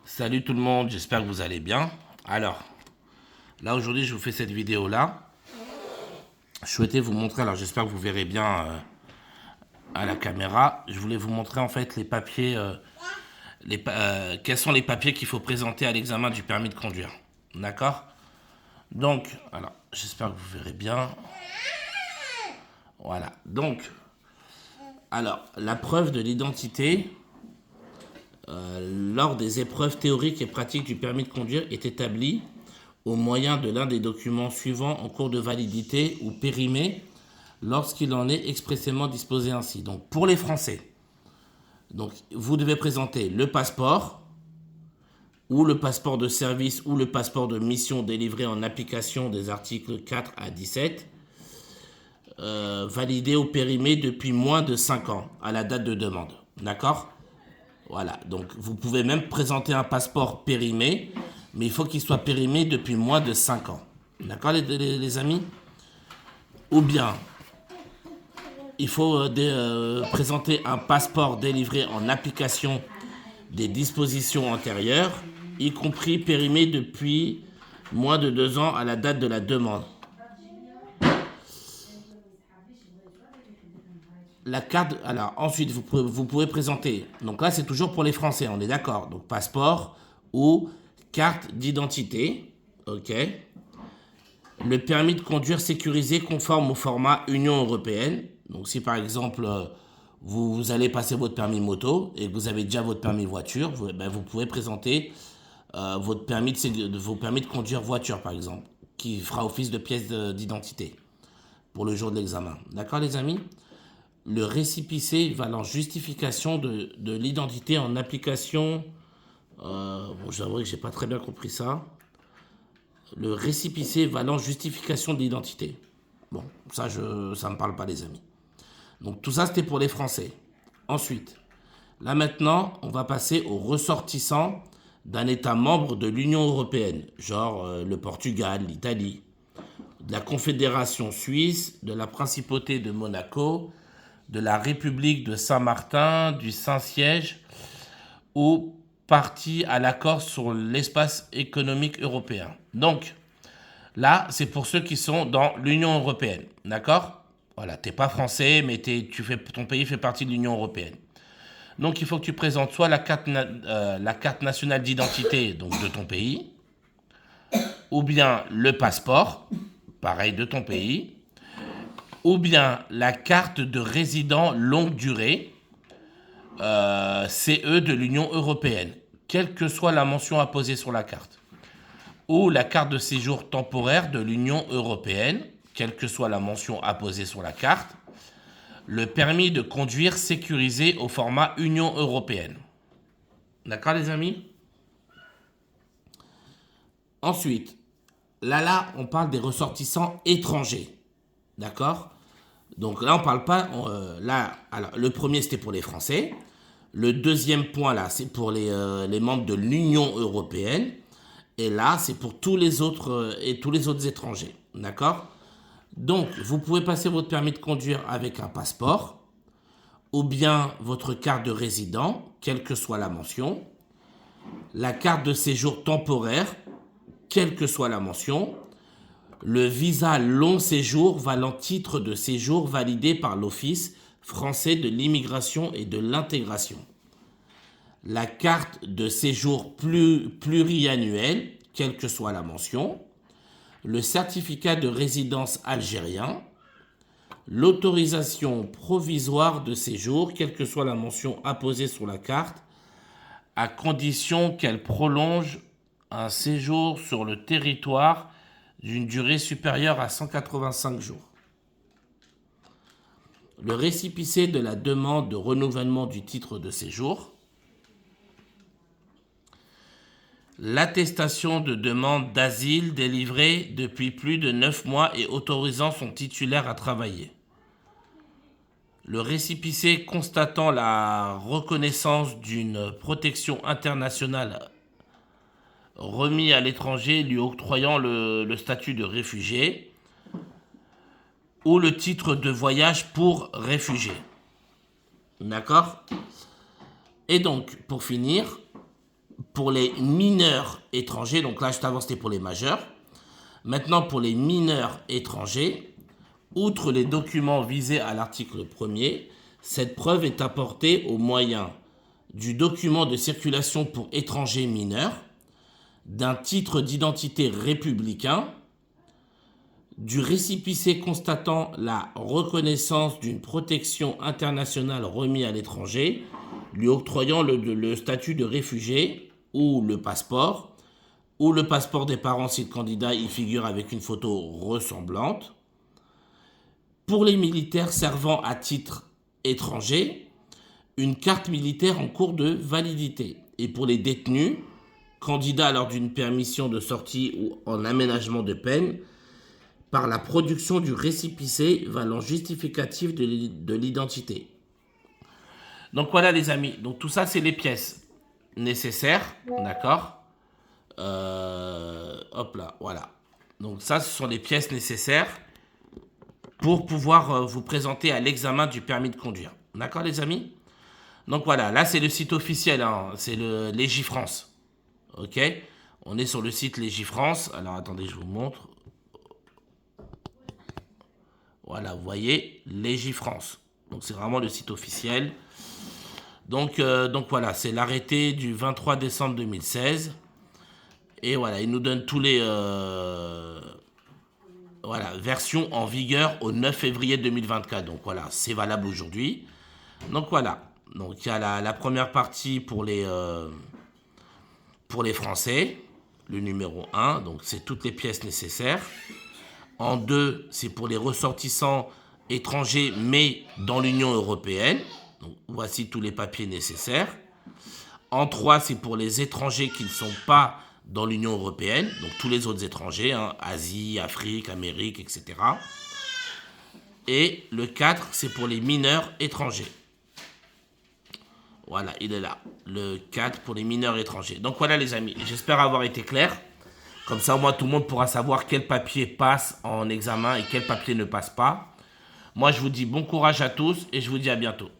Salut tout le monde, j'espère que vous allez bien. Alors, là aujourd'hui je vous fais cette vidéo là. Je souhaitais vous montrer, alors j'espère que vous verrez bien à la caméra. Je voulais vous montrer en fait les papiers, quels sont les papiers qu'il faut présenter à l'examen du permis de conduire. D'accord? Donc, alors j'espère que vous verrez bien. Voilà, donc, alors la preuve de l'identité lors des épreuves théoriques et pratiques du permis de conduire est établie au moyen de l'un des documents suivants en cours de validité ou périmé lorsqu'il en est expressément disposé ainsi. Donc pour les Français, donc, vous devez présenter le passeport ou le passeport de service ou le passeport de mission délivré en application des articles 4 à 17, validé ou périmé depuis moins de 5 ans à la date de demande. D'accord ? Voilà, donc vous pouvez même présenter un passeport périmé, mais il faut qu'il soit périmé depuis moins de 5 ans. D'accord les amis? Ou bien, il faut présenter un passeport délivré en application des dispositions antérieures, y compris périmé depuis moins de 2 ans à la date de la demande. La carte, alors ensuite vous pouvez présenter, donc là c'est toujours pour les Français, on est d'accord, donc passeport ou carte d'identité, ok. Le permis de conduire sécurisé conforme au format Union Européenne, donc si par exemple vous allez passer votre permis moto et que vous avez déjà votre permis voiture, vous pouvez présenter vos permis de conduire voiture par exemple, qui fera office de pièce d'identité pour le jour de l'examen. D'accord les amis? Le récépissé valant justification de l'identité en application. Bon, j'avoue que j'ai pas très bien compris ça. Le récépissé valant justification de l'identité. Bon, ça me parle pas les amis. Donc tout ça c'était pour les Français. Ensuite, là maintenant, on va passer aux ressortissants d'un État membre de l'Union européenne, genre le Portugal, l'Italie, de la Confédération suisse, de la Principauté de Monaco, de la République de Saint-Martin, du Saint-Siège, ou partie à l'accord sur l'espace économique européen. Donc, là, c'est pour ceux qui sont dans l'Union européenne, d'accord? Voilà, t'es pas français, mais ton pays fait partie de l'Union européenne. Donc, il faut que tu présentes soit la carte nationale d'identité donc de ton pays, ou bien le passeport, pareil, de ton pays, ou bien la carte de résident longue durée, CE de l'Union européenne, quelle que soit la mention apposée sur la carte, ou la carte de séjour temporaire de l'Union européenne, quelle que soit la mention apposée sur la carte, le permis de conduire sécurisé au format Union européenne. D'accord les amis? Ensuite, là, on parle des ressortissants étrangers. D'accord? Donc là, on parle pas. Alors, le premier, c'était pour les Français. Le deuxième point, là, c'est pour les membres de l'Union européenne. Et là, c'est pour tous les autres étrangers. D'accord? Donc, vous pouvez passer votre permis de conduire avec un passeport, ou bien votre carte de résident, quelle que soit la mention, la carte de séjour temporaire, quelle que soit la mention, le visa long séjour valant titre de séjour validé par l'Office français de l'immigration et de l'intégration, la carte de séjour pluriannuelle, quelle que soit la mention, le certificat de résidence algérien, l'autorisation provisoire de séjour, quelle que soit la mention apposée sur la carte, à condition qu'elle prolonge un séjour sur le territoire d'une durée supérieure à 185 jours. Le récépissé de la demande de renouvellement du titre de séjour. L'attestation de demande d'asile délivrée depuis plus de 9 mois et autorisant son titulaire à travailler. Le récépissé constatant la reconnaissance d'une protection internationale remis à l'étranger lui octroyant le statut de réfugié ou le titre de voyage pour réfugié. D'accord? Et donc, pour finir, pour les mineurs étrangers, donc là, juste avant, c'était pour les majeurs. Maintenant, pour les mineurs étrangers, outre les documents visés à l'article 1er, cette preuve est apportée au moyen du document de circulation pour étrangers mineurs, d'un titre d'identité républicain, du récépissé constatant la reconnaissance d'une protection internationale remis à l'étranger, lui octroyant le statut de réfugié ou le passeport des parents si le candidat y figure avec une photo ressemblante. Pour les militaires servant à titre étranger, une carte militaire en cours de validité. Et pour les détenus, candidats lors d'une permission de sortie ou en aménagement de peine, par la production du récépissé valant justificatif de l'identité. Donc voilà les amis, donc tout ça c'est les pièces nécessaires, d'accord, hop là, voilà. Donc ça ce sont les pièces nécessaires pour pouvoir vous présenter à l'examen du permis de conduire. D'accord les amis? Donc voilà, là c'est le site officiel, hein, c'est le Légifrance. Ok, on est sur le site Légifrance. Alors attendez, je vous montre. Voilà, vous voyez, Légifrance. Donc c'est vraiment le site officiel. Donc voilà, c'est l'arrêté du 23 décembre 2016. Et voilà, il nous donne tous les versions en vigueur au 9 février 2024. Donc voilà, c'est valable aujourd'hui. Donc voilà, donc il y a la première partie pour les Français, le numéro 1, donc c'est toutes les pièces nécessaires. En 2, c'est pour les ressortissants étrangers, mais dans l'Union européenne. Donc, voici tous les papiers nécessaires. En 3, c'est pour les étrangers qui ne sont pas dans l'Union européenne. Donc, tous les autres étrangers, hein, Asie, Afrique, Amérique, etc. Et le 4, c'est pour les mineurs étrangers. Voilà, il est là. Le 4 pour les mineurs étrangers. Donc, voilà les amis, j'espère avoir été clair. Comme ça, au moins, tout le monde pourra savoir quel papier passe en examen et quel papier ne passe pas. Moi, je vous dis bon courage à tous et je vous dis à bientôt.